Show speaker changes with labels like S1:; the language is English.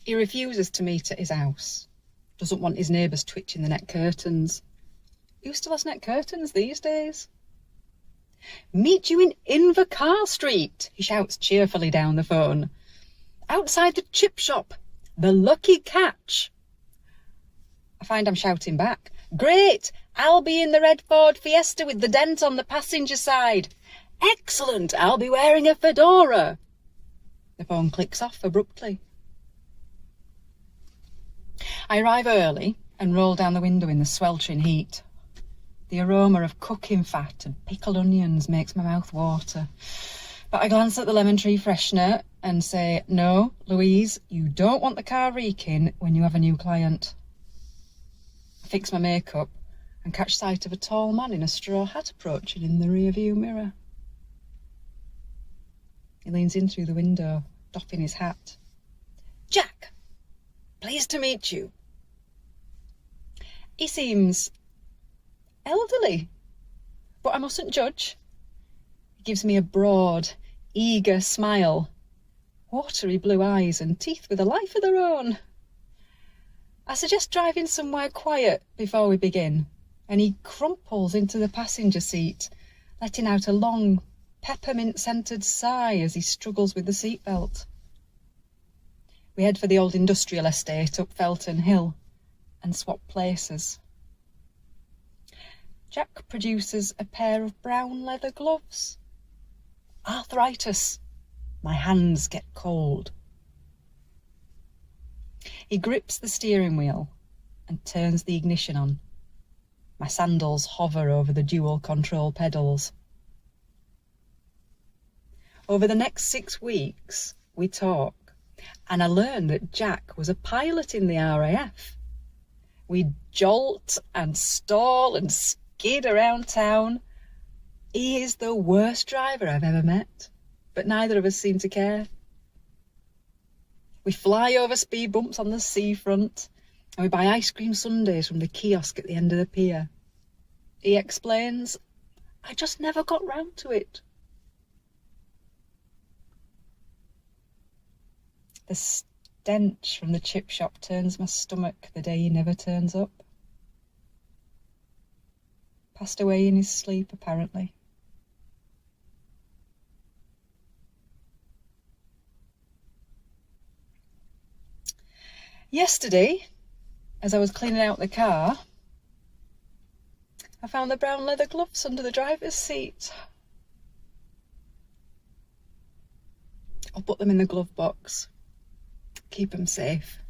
S1: He refuses to meet at his house. Doesn't want his neighbours twitching the net curtains. Who still has net curtains these days? Meet you in Invercar Street, he shouts cheerfully down the phone. Outside the chip shop. The lucky catch. I find I'm shouting back. Great! I'll be in the red Ford Fiesta with the dent on the passenger side. Excellent! I'll be wearing a fedora. The phone clicks off abruptly. I arrive early and roll down the window in the sweltering heat. The aroma of cooking fat and pickled onions makes my mouth water. But I glance at the lemon tree freshener and say, no, Louise, you don't want the car reeking when you have a new client. I fix my makeup and catch sight of a tall man in a straw hat approaching in the rearview mirror. He leans in through the window, doffing his hat. Jack, pleased to meet you. He seems elderly, but I mustn't judge. He gives me a broad, eager smile, watery blue eyes and teeth with a life of their own. I suggest driving somewhere quiet before we begin, and he crumples into the passenger seat, letting out a long, peppermint-scented sigh as he struggles with the seatbelt. We head for the old industrial estate up Felton Hill and swap places. Jack produces a pair of brown leather gloves. Arthritis. My hands get cold. He grips the steering wheel and turns the ignition on. My sandals hover over the dual control pedals. Over the next 6 weeks, we talk, and I learn that Jack was a pilot in the RAF. We jolt and stall and skid around town. He is the worst driver I've ever met, but neither of us seem to care. We fly over speed bumps on the seafront, and we buy ice cream sundaes from the kiosk at the end of the pier. He explains, I just never got round to it. The stench from the chip shop turns my stomach the day he never turns up. Passed away in his sleep, apparently. Yesterday, as I was cleaning out the car, I found the brown leather gloves under the driver's seat. I'll put them in the glove box. Keep them safe.